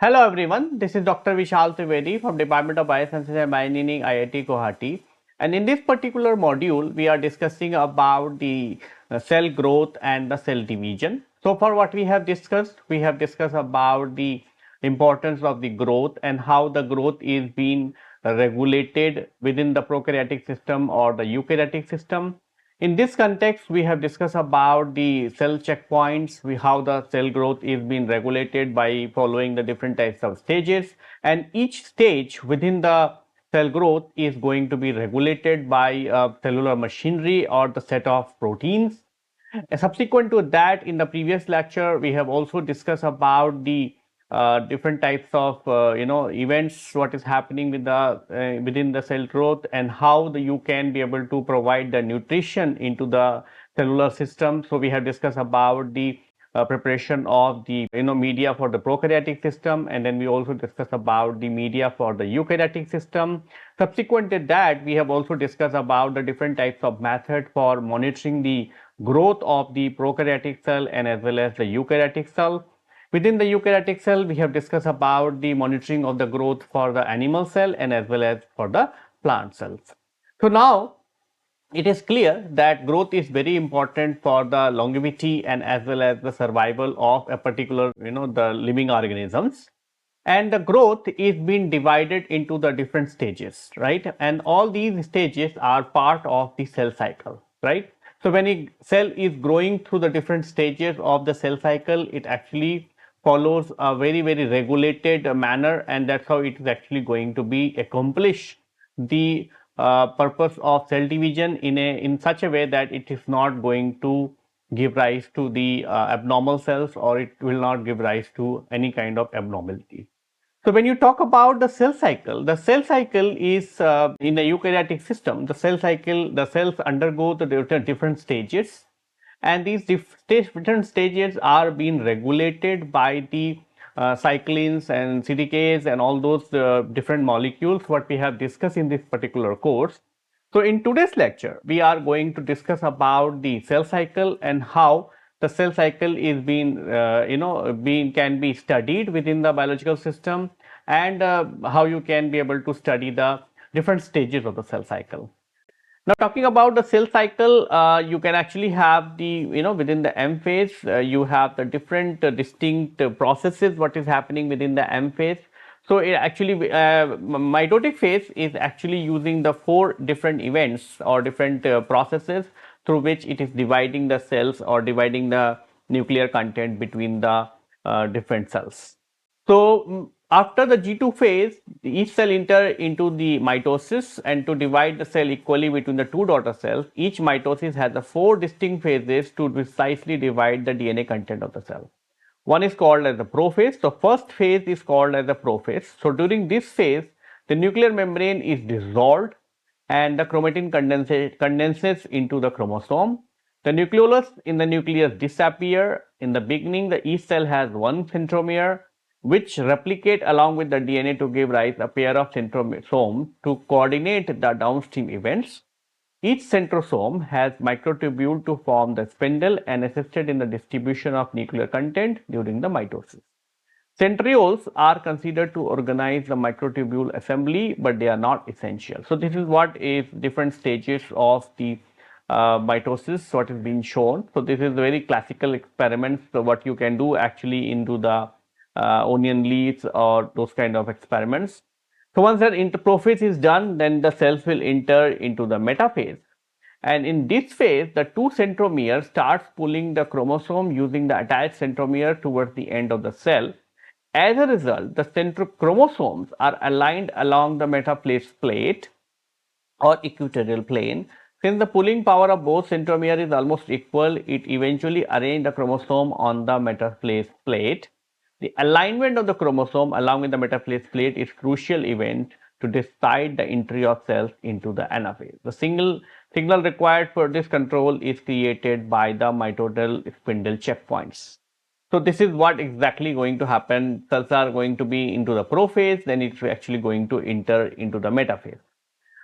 Hello everyone, this is Dr. Vishal Trivedi from Department of Biosciences and Bioengineering, IIT Guwahati. And in this particular module, we are discussing about the cell growth and the cell division. So far what we have discussed about the importance of the growth and how the growth is being regulated within the prokaryotic system or the eukaryotic system. In this context, we have discussed about the cell checkpoints, how the cell growth is being regulated by following the different types of stages, and each stage within the cell growth is going to be regulated by cellular machinery or the set of proteins. Subsequent to that, in the previous lecture, we have also discussed about the different types of events, what is happening with the within the cell growth, and how you can be able to provide the nutrition into the cellular system. So we have discussed about the preparation of the media for the prokaryotic system, and then we also discussed about the media for the eukaryotic system. Subsequent to that, we have also discussed about the different types of method for monitoring the growth of the prokaryotic cell and as well as the eukaryotic cell. Within the eukaryotic cell, we have discussed about the monitoring of the growth for the animal cell and as well as for the plant cells. So now it is clear that growth is very important for the longevity and as well as the survival of a particular the living organisms, and the growth is being divided into the different stages, right? And all these stages are part of the cell cycle, right? So when a cell is growing through the different stages of the cell cycle, it actually follows a very regulated manner, and that's how it is actually going to be accomplish the purpose of cell division in such a way that it is not going to give rise to the abnormal cells, or it will not give rise to any kind of abnormality. So when you talk about the cell cycle is in the eukaryotic system. The cells undergo the different stages, and these different stages are being regulated by the cyclins and CDKs and all those different molecules what we have discussed in this particular course. So in today's lecture, we are going to discuss about the cell cycle and how the cell cycle is being can be studied within the biological system, and how you can be able to study the different stages of the cell cycle. Now talking about the cell cycle, you can actually have the within the M phase, you have the different distinct processes what is happening within the M phase. So it actually mitotic phase is actually using the 4 different events or different processes through which it is dividing the cells or dividing the nuclear content between the different cells. So after the G2 phase, each cell enter into the mitosis, and to divide the cell equally between the 2 daughter cells, each mitosis has the 4 distinct phases to precisely divide the DNA content of the cell. One is called as the prophase. The first phase is called as the prophase. So during this phase, the nuclear membrane is dissolved and the chromatin condenses into the chromosome. The nucleolus in the nucleus disappear. In the beginning, each cell has one centromere which replicate along with the DNA to give rise a pair of centrosomes to coordinate the downstream events. Each centrosome has microtubule to form the spindle and assisted in the distribution of nuclear content during the mitosis. Centrioles are considered to organize the microtubule assembly, but they are not essential. So this is what is different stages of the mitosis what is being shown. So this is very classical experiments. So what you can do actually into the onion leaves or those kind of experiments. So once that prophase is done, then the cells will enter into the metaphase. And in this phase, the 2 centromere starts pulling the chromosome using the attached centromere towards the end of the cell. As a result, the chromosomes are aligned along the metaphase plate or equatorial plane. Since the pulling power of both centromere is almost equal, it eventually arranges the chromosome on the metaphase plate. The alignment of the chromosome along with the metaphase plate is crucial event to decide the entry of cells into the anaphase. The signal required for this control is created by the mitotic spindle checkpoints. So this is what exactly going to happen. Cells are going to be into the prophase, then it's actually going to enter into the metaphase.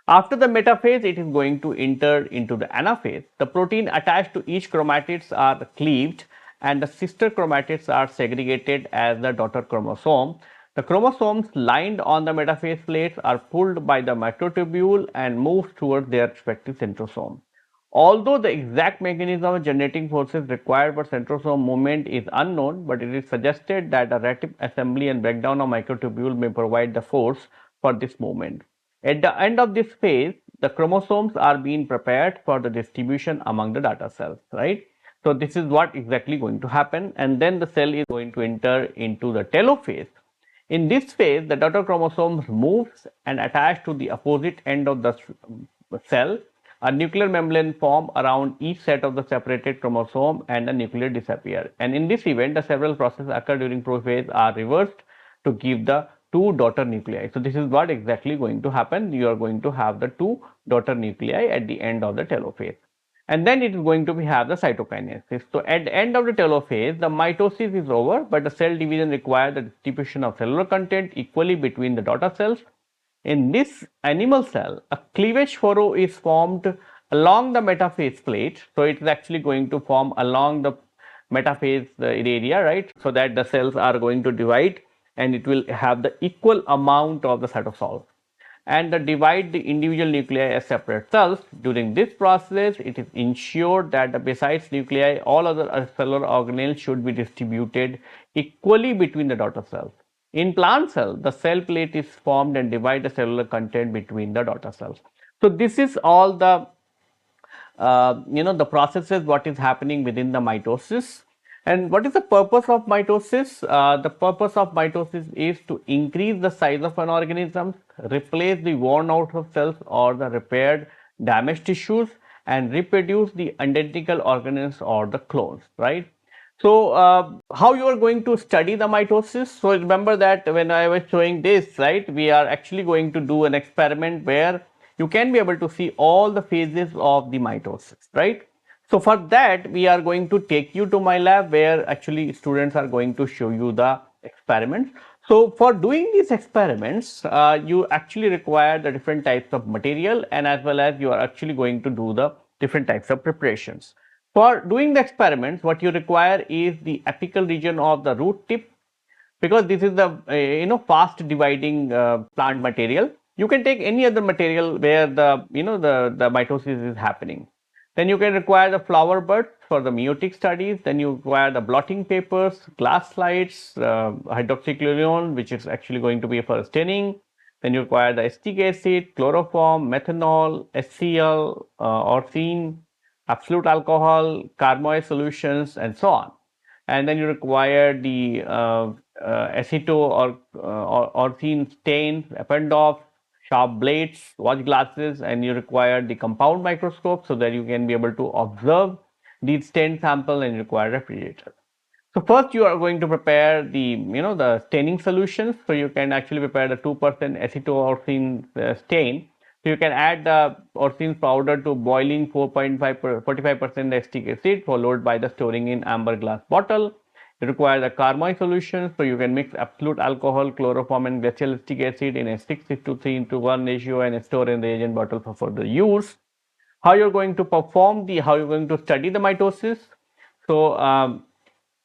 After the metaphase, it is going to enter into the anaphase. The protein attached to each chromatids are cleaved and the sister chromatids are segregated as the daughter chromosome. The chromosomes lined on the metaphase plates are pulled by the microtubule and move towards their respective centrosome. Although the exact mechanism of generating forces required for centrosome movement is unknown, but it is suggested that a rapid assembly and breakdown of microtubule may provide the force for this movement. At the end of this phase, the chromosomes are being prepared for the distribution among the data cells, right? So this is what exactly going to happen, and then the cell is going to enter into the telophase. In this phase, the daughter chromosomes moves and attach to the opposite end of the cell. A nuclear membrane form around each set of the separated chromosome and the nucleus disappear. And in this event, the several processes occur during prophase are reversed to give the two daughter nuclei. So this is what exactly going to happen. You are going to have the two daughter nuclei at the end of the telophase. And then it is going to have the cytokinesis. So at the end of the telophase, the mitosis is over, but the cell division requires the distribution of cellular content equally between the daughter cells. In this animal cell, a cleavage furrow is formed along the metaphase plate. So it is actually going to form along the metaphase area, right? So that the cells are going to divide and it will have the equal amount of the cytosol and divide the individual nuclei as separate cells. During this process, it is ensured that besides nuclei, all other cellular organelles should be distributed equally between the daughter cells. In plant cell, the cell plate is formed and divide the cellular content between the daughter cells. So this is all the the processes what is happening within the mitosis. And what is the purpose of mitosis? The purpose of mitosis is to increase the size of an organism, replace the worn out of cells or the repaired damaged tissues, and reproduce the identical organisms or the clones, right? So, how you are going to study the mitosis? So, remember that when I was showing this, right, we are actually going to do an experiment where you can be able to see all the phases of the mitosis, right? So, for that, we are going to take you to my lab where actually students are going to show you the experiments. So, for doing these experiments, you actually require the different types of material and as well as you are actually going to do the different types of preparations. For doing the experiments, what you require is the apical region of the root tip, because this is the fast dividing plant material. You can take any other material where the mitosis is happening. Then you can require the flower buds for the meiotic studies. Then you require the blotting papers, glass slides, hydroxychloroquine, which is actually going to be for staining. Then you require the acetic acid, chloroform, methanol, HCl, orthene, absolute alcohol, carboy solutions, and so on. And then you require the aceto or orthene stains, Eppendorf, sharp blades, watch glasses, and you require the compound microscope so that you can be able to observe these stain sample and require refrigerator. So first you are going to prepare the staining solutions. So you can actually prepare the 2% acetoorthene stain. So you can add the orthene powder to boiling 45% acetic acid followed by the storing in amber glass bottle. You require the carmine solution. So you can mix absolute alcohol, chloroform and glacial acetic acid in a 6:3:1 ratio and store in the reagent bottle for further use. How you're going to how you're going to study the mitosis. So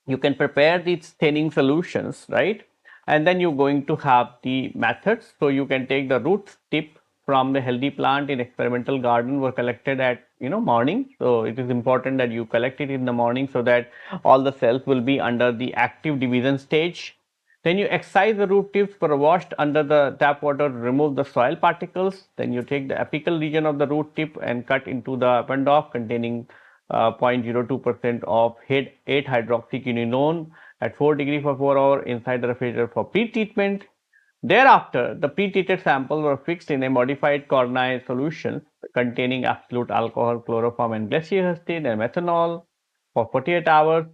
you can prepare these staining solutions, right? And then you're going to have the methods. So you can take the root tip from the healthy plant in experimental garden were collected at morning. So it is important that you collect it in the morning so that all the cells will be under the active division stage. Then you excise the root tips for washed under the tap water to remove the soil particles. Then you take the apical region of the root tip and cut into the Eppendorf containing 0.02% of 8-hydroxyquinone at 4 degrees for 4 hours inside the refrigerator for pre-treatment. Thereafter, the pre-treated samples were fixed in a modified Cornay solution containing absolute alcohol, chloroform, and glacial acid and methanol for 48 hours.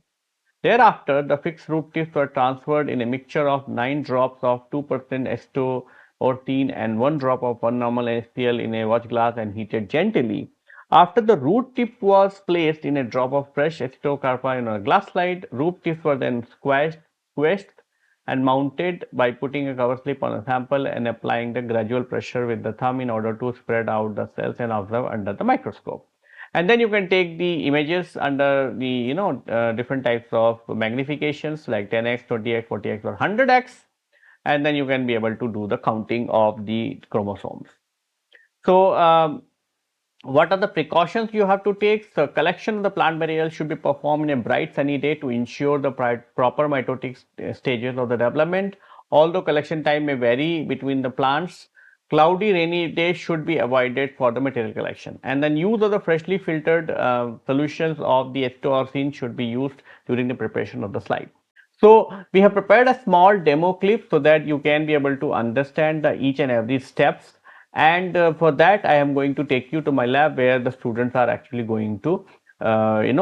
Thereafter, the fixed root tips were transferred in a mixture of 9 drops of 2% acetoorthene and 1 drop of 1 normal HCl in a watch glass and heated gently. After the root tip was placed in a drop of fresh acetocarpine on a glass slide, root tips were then squeezed and mounted by putting a cover slip on a sample and applying the gradual pressure with the thumb in order to spread out the cells and observe under the microscope. And then you can take the images under the different types of magnifications like 10x, 20x, 40x or 100x. and then you can be able to do the counting of the chromosomes. So what are the precautions you have to take? The collection of the plant material should be performed in a bright sunny day to ensure the proper mitotic stages of the development. Although collection time may vary between the plants, cloudy rainy days should be avoided for the material collection. And then use of the freshly filtered solutions of the H2 should be used during the preparation of the slide. So we have prepared a small demo clip so that you can be able to understand the each and every steps, and for that I am going to take you to my lab where the students are actually going to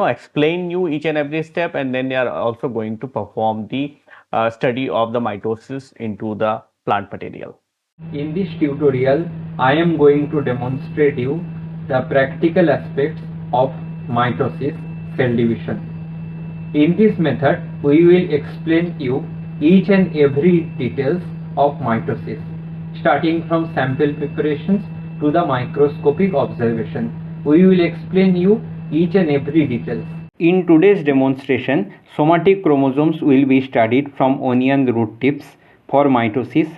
explain you each and every step, and then they are also going to perform the study of the mitosis into the plant material. In this tutorial, I am going to demonstrate you the practical aspects of mitosis, cell division. In this method, we will explain you each and every details of mitosis, starting from sample preparations to the microscopic observation. We will explain you each and every details. In today's demonstration, somatic chromosomes will be studied from onion root tips for mitosis,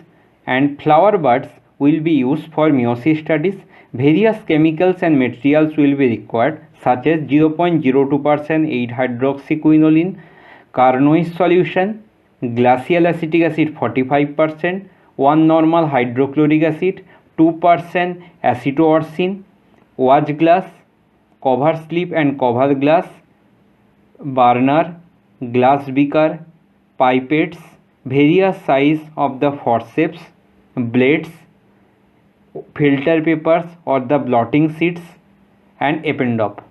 and flower buds will be used for meiosis studies. Various chemicals and materials will be required, such as 0.02% 8-hydroxyquinoline, carnoise solution, glacial acetic acid 45%, 1 normal hydrochloric acid, 2% acetoarsine, watch glass, cover slip and cover glass, burner, glass beaker, pipettes, various size of the forceps, blades, filter papers or the blotting sheets, and appendop.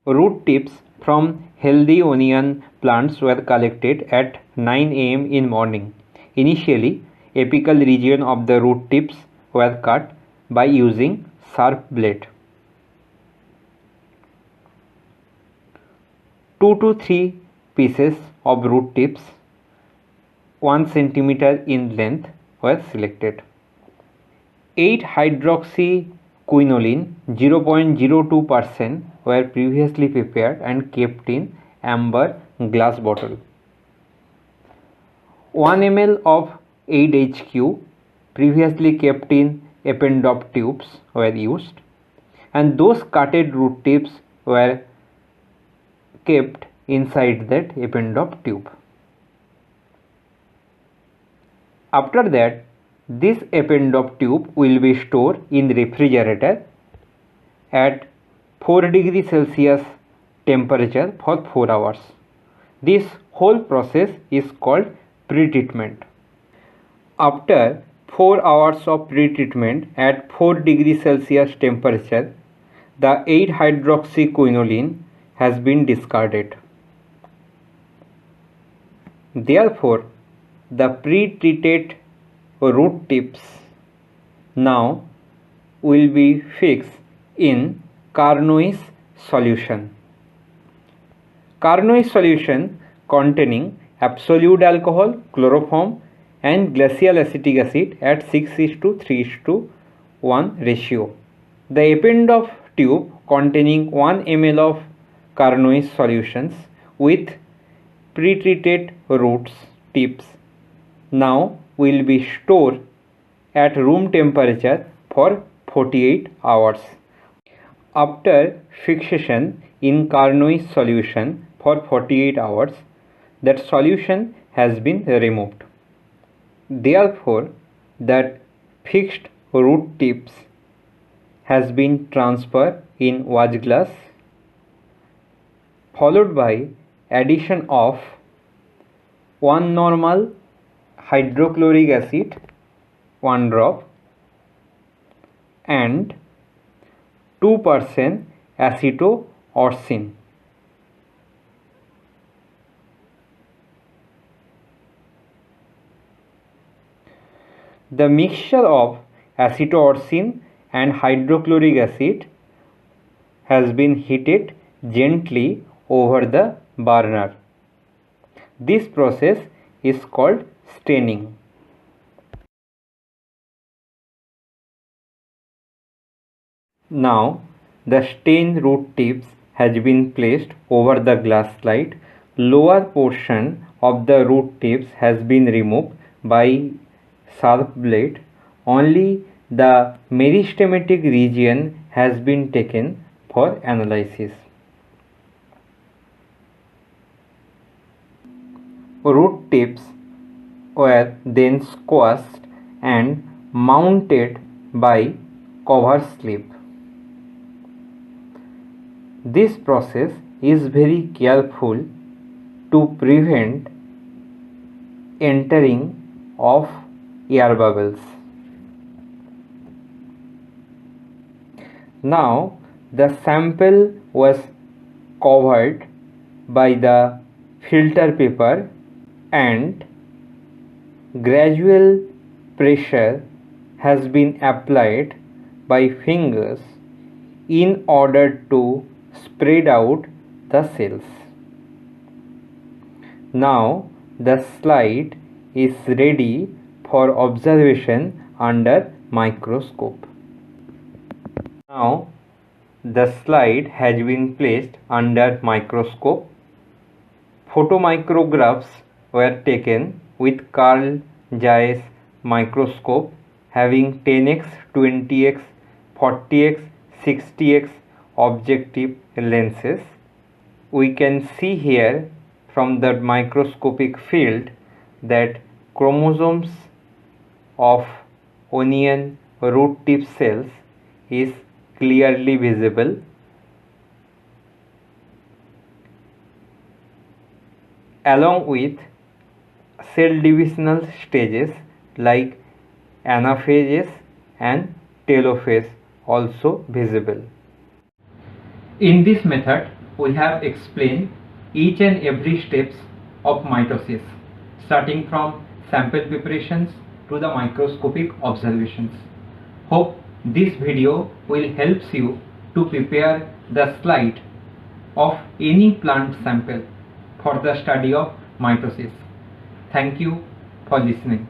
Root tips from healthy onion plants were collected at 9 am in morning. Initially, apical region of the root tips were cut by using sharp blade. 2 to 3 pieces of root tips 1 cm in length were selected. 8-hydroxyquinoline 0.02% were previously prepared and kept in amber glass bottle. 1 ml of 8HQ previously kept in appendop tubes were used, and those cutted root tips were kept inside that appendop tube. After that, this appendop tube will be stored in refrigerator at 4 degrees Celsius temperature for 4 hours. This whole process is called pre-treatment. After 4 hours of pre-treatment at 4 degrees Celsius temperature, the 8-hydroxyquinoline has been discarded. Therefore, the pre-treated root tips now will be fixed in carnoise solution. Carnoise solution containing absolute alcohol, chloroform and glacial acetic acid at 6:3:1 ratio. The appendop tube containing 1 ml of carnoise solutions with pre-treated roots tips now will be stored at room temperature for 48 hours. After fixation in carnoise solution for 48 hours, that solution has been removed. Therefore, that fixed root tips has been transferred in watch glass, followed by addition of 1 normal hydrochloric acid 1 drop and 2% acetoarsine. The mixture of acetoarsine and hydrochloric acid has been heated gently over the burner. This process is called staining. Now, the stained root tips has been placed over the glass slide. Lower portion of the root tips has been removed by sharp blade. Only the meristematic region has been taken for analysis. Root tips were then squashed and mounted by cover slip. This process is very careful to prevent entering of air bubbles. Now the sample was covered by the filter paper and gradual pressure has been applied by fingers in order to spread out the cells. Now the slide is ready for observation under microscope. Now the slide has been placed under microscope. Photomicrographs were taken with Carl Zeiss microscope having 10x, 20x, 40x, 60x objective lenses. We can see here from the microscopic field that chromosomes of onion root tip cells is clearly visible. Along with cell divisional stages like anaphases and telophase also visible. In this method, we have explained each and every steps of mitosis, starting from sample preparations to the microscopic observations. Hope this video will help you to prepare the slide of any plant sample for the study of mitosis. Thank you for listening.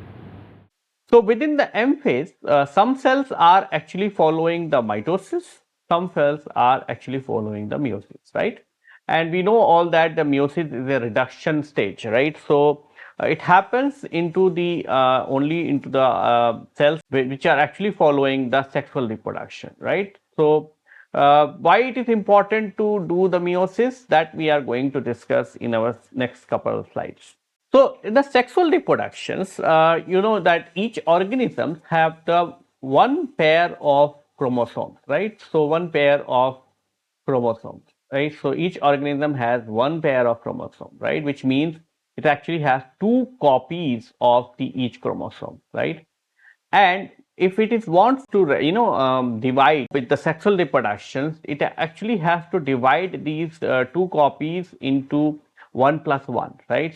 So within the M phase, some cells are actually following the mitosis, some cells are actually following the meiosis, right? And we know all that the meiosis is a reduction stage, right? So it happens into the only into the cells which are actually following the sexual reproduction, right? So why it is important to do the meiosis, that we are going to discuss in our next couple of slides. So in the sexual reproductions, you know that each organism have the one pair of chromosomes, right? So one pair of chromosomes, right? So each organism has one pair of chromosomes, right? Which means it actually has two copies of the each chromosome, right? And if it is wants to divide with the sexual reproductions, it actually has to divide these two copies into 1+1, right?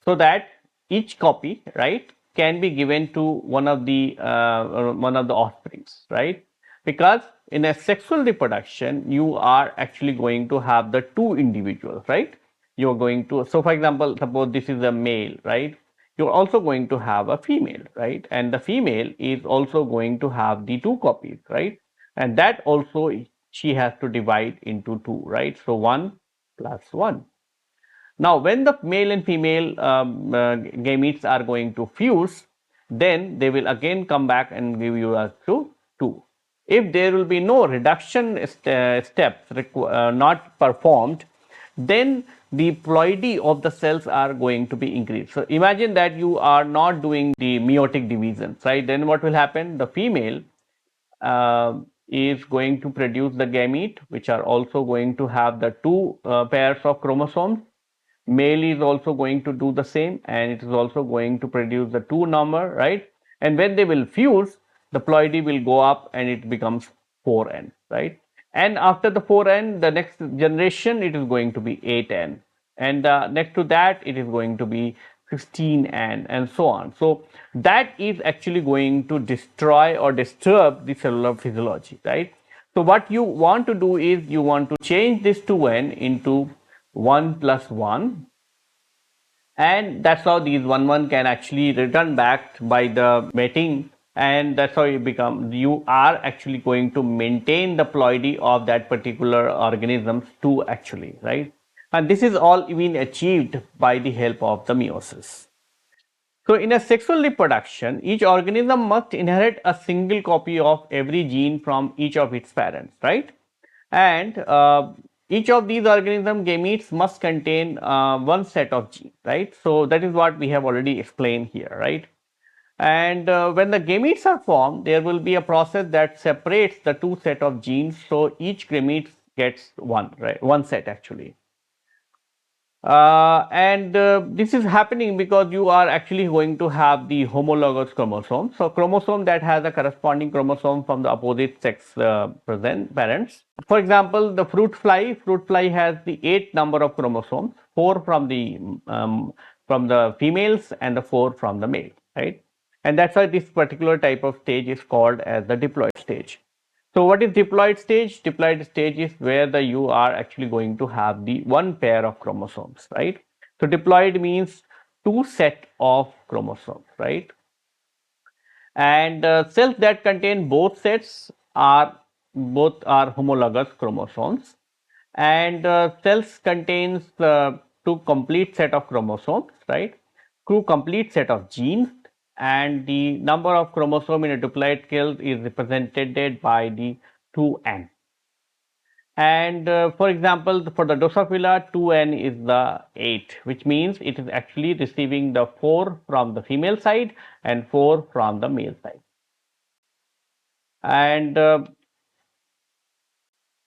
So that each copy, right, can be given to one of the offsprings, right? Because in a sexual reproduction, you are actually going to have the two individuals, right? You're going to, so for example, suppose this is a male, right? You're also going to have a female, right? And the female is also going to have the two copies, right? And that also she has to divide into two, right? So 1+1. Now, when the male and female gametes are going to fuse, then they will again come back and give you us to 2. If there will be no reduction steps not performed, then the ploidy of the cells are going to be increased. So imagine that you are not doing the meiotic divisions, right? Then what will happen? The female is going to produce the gamete, which are also going to have the two pairs of chromosomes. Male is also going to do the same, and it is also going to produce the 2 number, right? And when they will fuse, the ploidy will go up and it becomes 4n, right? And after the 4n, the next generation, it is going to be 8n, and next to that it is going to be 16n, and so on. So that is actually going to destroy or disturb the cellular physiology, right? So what you want to do is you want to change this 2n into 1+1, and that's how these 1 can actually return back by the mating, and that's how you are actually going to maintain the ploidy of that particular organisms too, actually, right? And this is all being achieved by the help of the meiosis. So in a sexual reproduction, each organism must inherit a single copy of every gene from each of its parents, right? And each of these organism gametes must contain one set of genes, right? So that is what we have already explained here, right? And when the gametes are formed, there will be a process that separates the two set of genes. So each gamete gets one, right? One set actually. And this is happening because you are actually going to have the homologous chromosome. So chromosome that has a corresponding chromosome from the opposite sex present parents. For example, the fruit fly has the 8 number of chromosomes, 4 from the females and the 4 from the male, right? And that's why this particular type of stage is called as the diploid stage. So what is diploid stage? Diploid stage is where you are actually going to have the one pair of chromosomes, right? So diploid means two set of chromosomes, right? And cells that contain both sets are homologous chromosomes, and cells contains two complete set of chromosomes, right? Two complete set of genes, and the number of chromosome in a diploid cell is represented by the 2n. And for example, for the Drosophila, 2n is the 8, which means it is actually receiving the 4 from the female side and 4 from the male side. And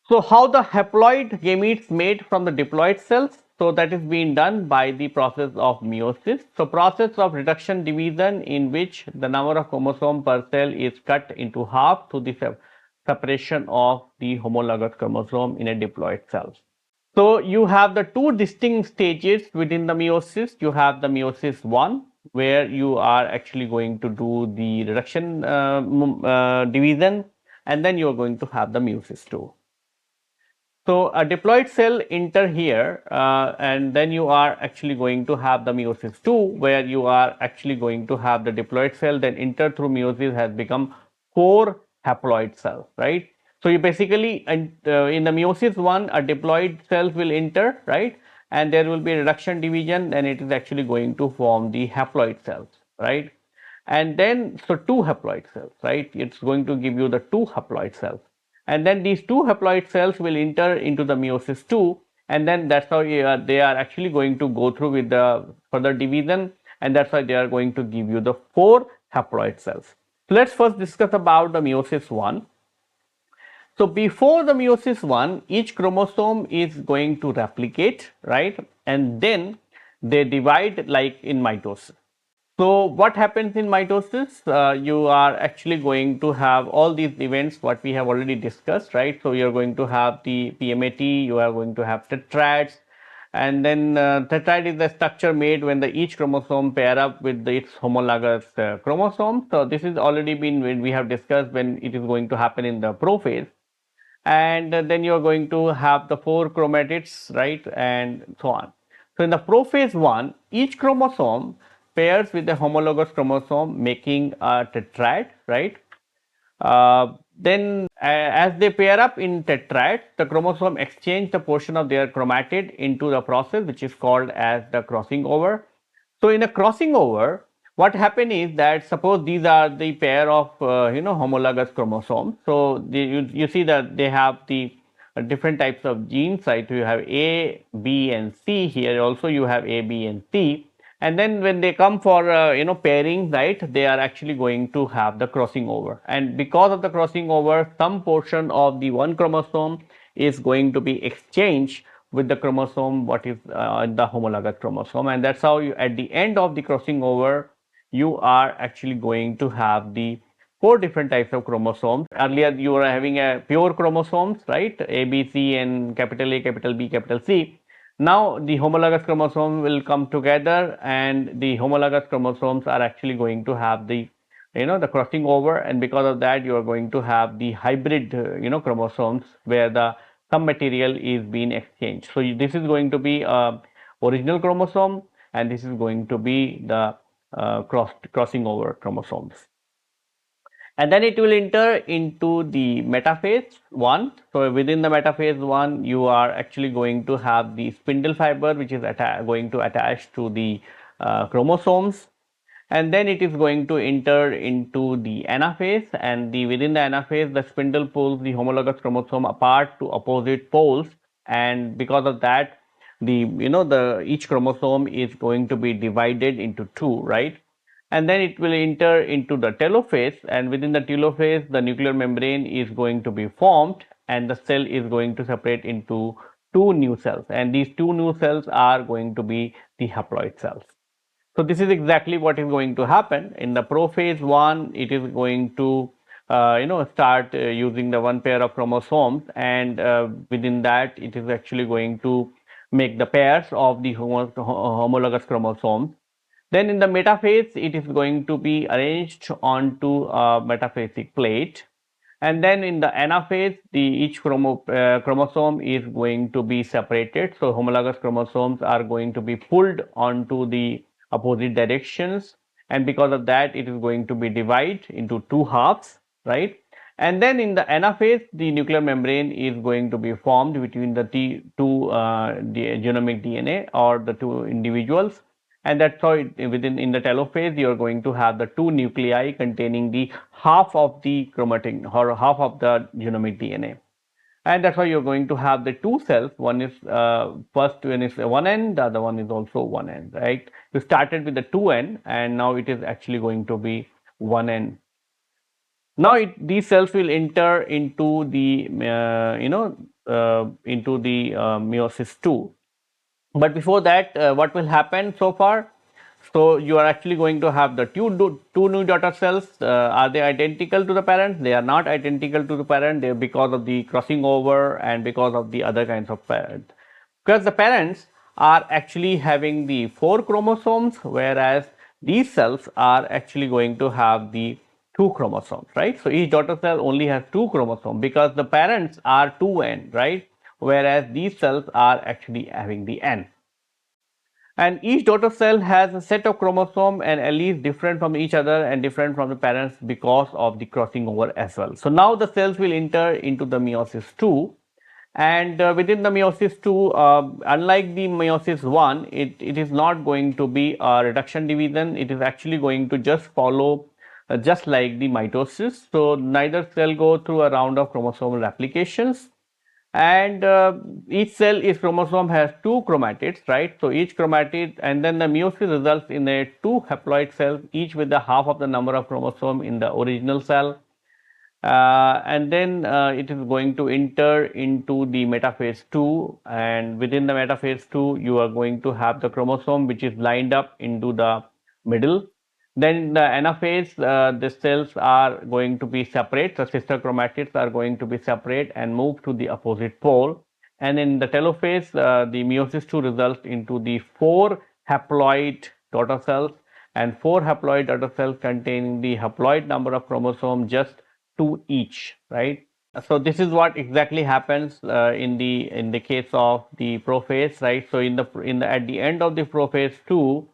so how the haploid gametes made from the diploid cells? So that is being done by the process of meiosis. So process of reduction division in which the number of chromosome per cell is cut into half through the separation of the homologous chromosome in a diploid cell. So you have the two distinct stages within the meiosis. You have the meiosis 1, where you are actually going to do the reduction division, and then you are going to have the meiosis 2. So a diploid cell enter here, and then you are actually going to have the meiosis 2, where you are actually going to have the diploid cell, then enter through meiosis has become 4 haploid cells, right? So you basically, in the meiosis 1, a diploid cells will enter, right? And there will be reduction division, and it is actually going to form the haploid cells, right? And then, so 2 haploid cells, right? It's going to give you the 2 haploid cells. And then these 2 haploid cells will enter into the meiosis 2, and then that's how they are actually going to go through with the further division, and that's why they are going to give you the 4 haploid cells. So let's first discuss about the meiosis 1. So before the meiosis 1, each chromosome is going to replicate, right? And then they divide like in mitosis. So what happens in mitosis? You are actually going to have all these events what we have already discussed, right? So you're going to have the PMAT, you are going to have tetrads, and then tetrad is the structure made when each chromosome pair up with its homologous chromosome. So this is already been when we have discussed when it is going to happen in the prophase, and then you are going to have the 4 chromatids, right, and so on. So in the prophase 1, each chromosome pairs with the homologous chromosome making a tetrad, right? Then as they pair up in tetrad, the chromosome exchange the portion of their chromatid into the process which is called as the crossing over. So in a crossing over, what happen is that suppose these are the pair of homologous chromosomes. So you see that they have the different types of genes, right? You have A, B, and C. Here also you have A, B, and C. And then when they come for pairing, right, they are actually going to have the crossing over, and because of the crossing over, some portion of the one chromosome is going to be exchanged with the chromosome what is the homologous chromosome, and that's how you, at the end of the crossing over, you are actually going to have the 4 different types of chromosomes. Earlier you were having a pure chromosomes, right, A, B, C, and capital A, capital B, capital C. Now the homologous chromosome will come together, and the homologous chromosomes are actually going to have the the crossing over, and because of that you are going to have the hybrid chromosomes where the some material is being exchanged. So this is going to be a original chromosome, and this is going to be the crossing over chromosomes. and then it will enter into the metaphase 1. So within the metaphase 1, you are actually going to have the spindle fiber, which is going to attach to the chromosomes, and then it is going to enter into the anaphase, and within the anaphase, the spindle pulls the homologous chromosome apart to opposite poles, and because of that, the each chromosome is going to be divided into two, right? And then it will enter into the telophase, and within the telophase the nuclear membrane is going to be formed, and the cell is going to separate into two new cells, and these two new cells are going to be the haploid cells. So this is exactly what is going to happen in the prophase 1. It is going to start using the one pair of chromosomes, and within that it is actually going to make the pairs of the homologous chromosomes. Then in the metaphase, it is going to be arranged onto a metaphasic plate. And then in the anaphase, each chromosome is going to be separated. So homologous chromosomes are going to be pulled onto the opposite directions. And because of that, it is going to be divided into two halves, right? And then in the anaphase, the nuclear membrane is going to be formed between the two genomic DNA or the two individuals, and that's how in the telophase you are going to have the two nuclei containing the half of the chromatin or half of the genomic DNA, and that's why you're going to have the two cells. One is first one is one end, the other one is also one end, right? You started with the two end, and now it is actually going to be one end. Now these cells will enter into the meiosis 2. But before that, what will happen so far? So you are actually going to have the two new daughter cells. Are they identical to the parent? They are not identical to the parent. They, because of the crossing over and because of the other kinds of parent. Because the parents are actually having the 4 chromosomes, whereas these cells are actually going to have the 2 chromosomes, right? So each daughter cell only has 2 chromosomes because the parents are 2n, right? Whereas these cells are actually having the n. And each daughter cell has a set of chromosomes and alleles different from each other and different from the parents because of the crossing over as well. So now the cells will enter into the meiosis 2, and within the meiosis 2, unlike the meiosis 1, it is not going to be a reduction division. It is actually going to just follow just like the mitosis. So neither cell go through a round of chromosomal replications, and each chromosome has 2 chromatids, right? So each chromatid, and then the meiosis results in a 2 haploid cells, each with the half of the number of chromosome in the original cell. And then it is going to enter into the metaphase 2, and within the metaphase 2 you are going to have the chromosome which is lined up into the middle. Then in the anaphase, the cells are going to be separate, the sister chromatids are going to be separate and move to the opposite pole. And in the telophase, the meiosis 2 results into the 4 haploid daughter cells, and 4 haploid daughter cells containing the haploid number of chromosomes just 2 each, right? So this is what exactly happens in the case of the prophase, right? So at the end of the prophase 2,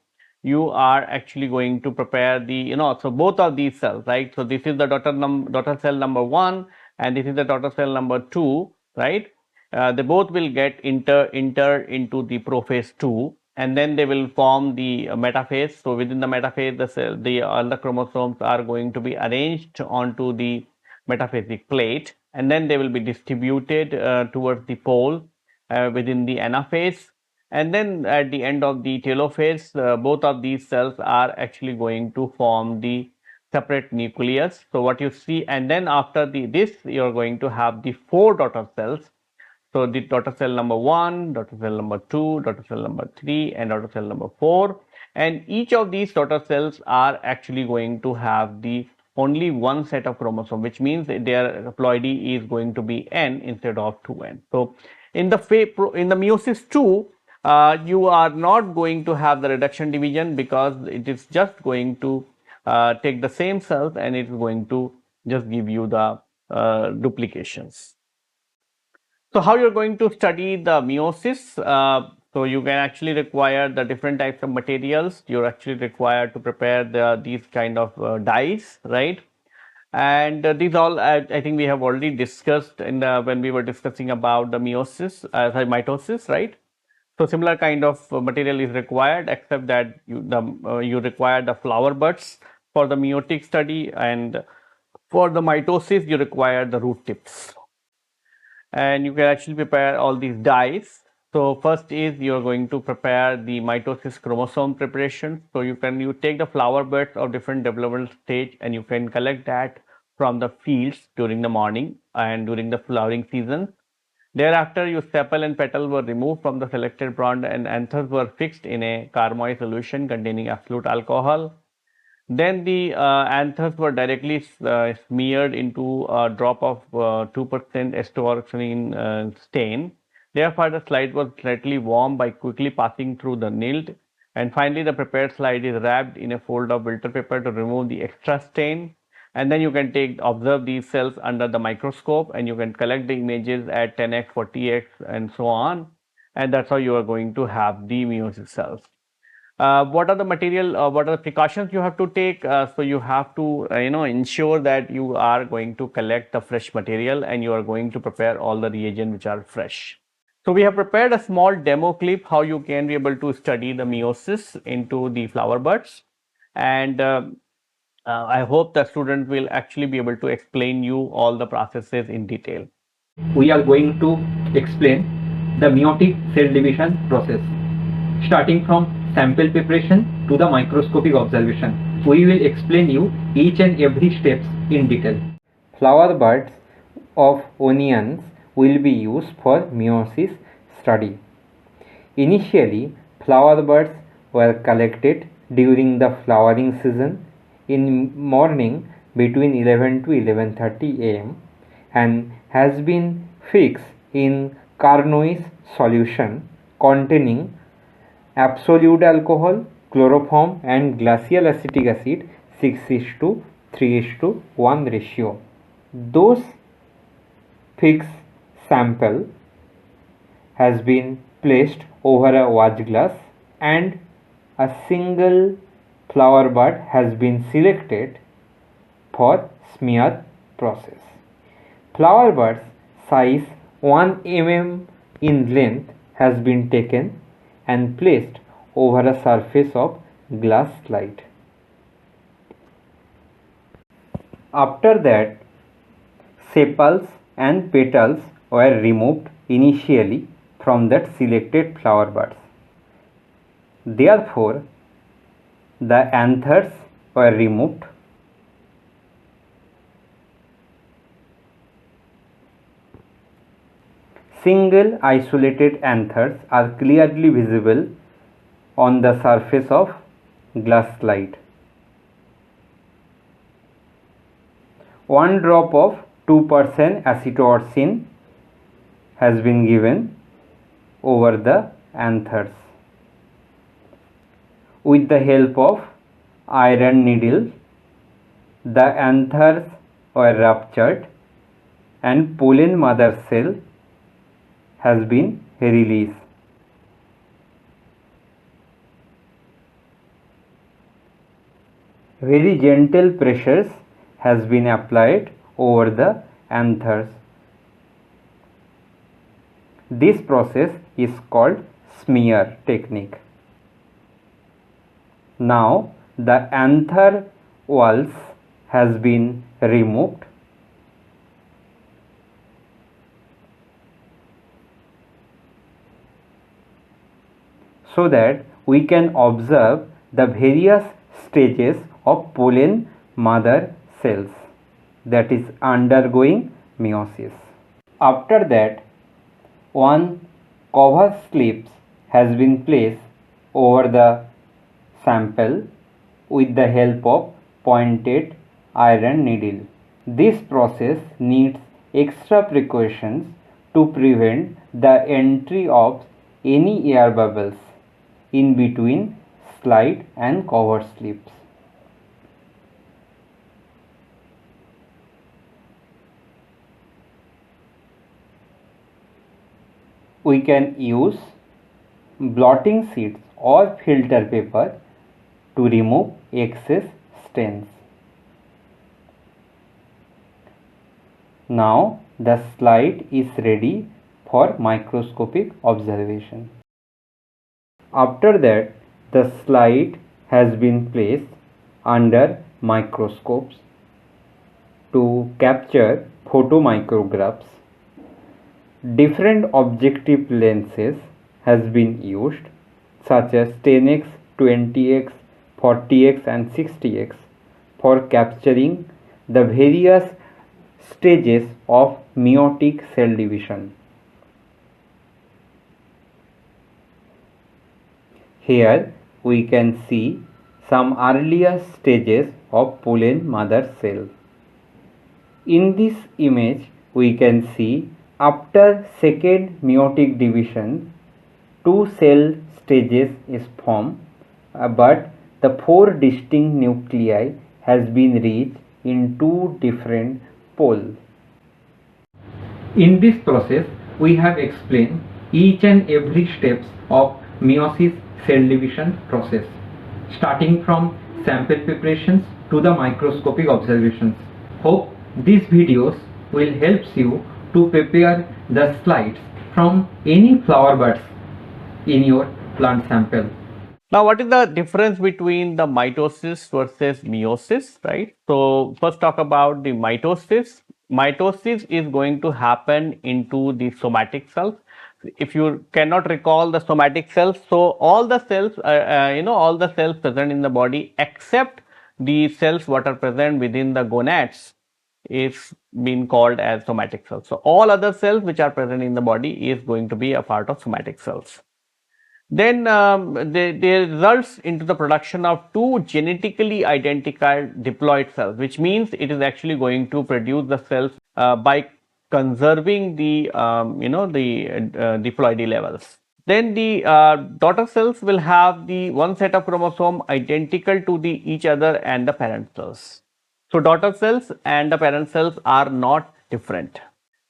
you are actually going to prepare the so both of these cells, right? So this is the daughter cell number 1, and this is the daughter cell number 2, right? They both will get enter into the prophase 2, and then they will form the metaphase. So within the metaphase, all the chromosomes are going to be arranged onto the metaphasic plate, and then they will be distributed towards the pole within the anaphase. And then at the end of the telophase, both of these cells are actually going to form the separate nucleus. So what you see, and then after this, you're going to have the 4 daughter cells. So the daughter cell number 1, daughter cell number 2, daughter cell number 3, and daughter cell number 4. And each of these daughter cells are actually going to have the only one set of chromosome, which means their haploidy is going to be n instead of 2n. So in the meiosis 2, you are not going to have the reduction division because it is just going to take the same cells and it is going to just give you the duplications. So how you're going to study the meiosis? So you can actually require the different types of materials. You're actually required to prepare these kind of dyes, right? And these all, I think we have already discussed in when we were discussing about the mitosis, right? So similar kind of material is required, except that you require the flower buds for the meiotic study, and for the mitosis you require the root tips. And you can actually prepare all these dyes. So first is you are going to prepare the mitosis chromosome preparation. So you take the flower buds of different developmental stage, and you can collect that from the fields during the morning and during the flowering season. Thereafter, your sepal and petal were removed from the selected frond, and anthers were fixed in a carmoy solution containing absolute alcohol. Then the anthers were directly smeared into a drop of 2% estroxylene stain. Therefore, the slide was slightly warm by quickly passing through the nilt. And finally, the prepared slide is wrapped in a fold of filter paper to remove the extra stain. And then you can observe these cells under the microscope, and you can collect the images at 10x, 40x, and so on. And that's how you are going to have the meiosis cells. What are the what are the precautions you have to take? So you have to ensure that you are going to collect the fresh material, and you are going to prepare all the reagents which are fresh. So we have prepared a small demo clip how you can be able to study the meiosis into the flower buds, and I hope the student will actually be able to explain you all the processes in detail. We are going to explain the meiotic cell division process, starting from sample preparation to the microscopic observation. We will explain you each and every steps in detail. Flower buds of onions will be used for meiosis study. Initially, flower buds were collected during the flowering season in morning between 11 to 11:30 am and has been fixed in carnoise solution containing absolute alcohol, chloroform and glacial acetic acid 6:3:1 ratio. Those fixed sample has been placed over a watch glass, and a single flower bud has been selected for smear process. Flower buds size 1 mm in length has been taken and placed over a surface of glass slide. After that, sepals and petals were removed initially from that selected flower buds. Therefore, the anthers were removed. Single isolated anthers are clearly visible on the surface of glass slide. 1 drop of 2% acetopsin has been given over the anthers. With the help of iron needle, the anthers were ruptured and pollen mother cell has been released. Very gentle pressures has been applied over the anthers. This process is called smear technique. Now the anther walls has been removed. So that we can observe the various stages of pollen mother cells that is undergoing meiosis. After that, one cover slips has been placed over the sample with the help of pointed iron needle. This process needs extra precautions to prevent the entry of any air bubbles in between slide and cover slips. We can use blotting sheets or filter paper to remove excess stains. Now the slide is ready for microscopic observation. After that, the slide has been placed under microscopes to capture photomicrographs. Different objective lenses has been used such as 10x, 20x, 40x and 60x for capturing the various stages of meiotic cell division. Here we can see some earlier stages of pollen mother cell. In this image we can see after second meiotic division, two cell stages is formed, but the four distinct nuclei has been reached in two different poles. In this process, we have explained each and every steps of meiosis cell division process, starting from sample preparations to the microscopic observations. Hope these videos will help you to prepare the slides from any flower buds in your plant sample. Now, what is the difference between the mitosis versus meiosis, right? So, first talk about the mitosis. Mitosis is going to happen into the somatic cells. If you cannot recall the somatic cells, so all the cells, all the cells present in the body except the cells what are present within the gonads is being called as somatic cells. So, all other cells which are present in the body is going to be a part of somatic cells. Then they results into the production of two genetically identical diploid cells, which means it is actually going to produce the cells by conserving the diploidy levels. Then the daughter cells will have the one set of chromosome identical to the each other and the parent cells. So daughter cells and the parent cells are not different.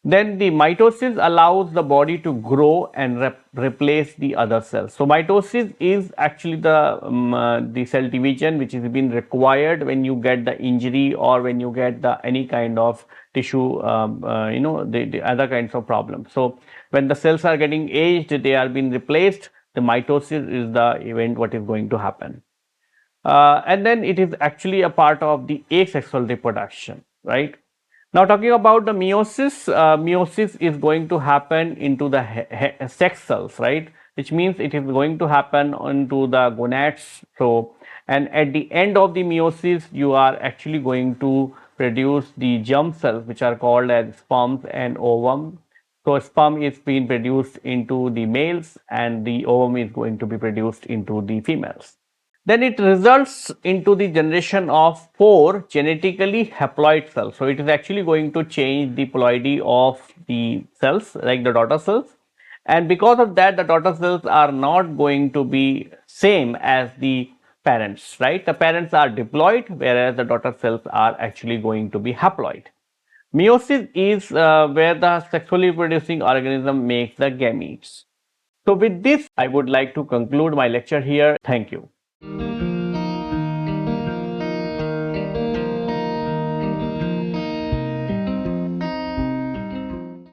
Then the mitosis allows the body to grow and replace the other cells. So mitosis is actually the cell division which is been required when you get the injury or when you get the any kind of tissue, the other kinds of problems. So when the cells are getting aged, they are being replaced. The mitosis is the event what is going to happen. And then it is actually a part of the asexual reproduction, right? Now talking about the meiosis, meiosis is going to happen into the sex cells, right? Which means it is going to happen into the gonads. So, and at the end of the meiosis, you are actually going to produce the germ cells, which are called as sperms and ovum. So, sperm is being produced into the males, and the ovum is going to be produced into the females. Then it results into the generation of four genetically haploid cells. So it is actually going to change the ploidy of the cells, like the daughter cells. And because of that, the daughter cells are not going to be same as the parents, right? The parents are diploid, whereas the daughter cells are actually going to be haploid. Meiosis is where the sexually producing organism makes the gametes. So with this, I would like to conclude my lecture here. Thank you.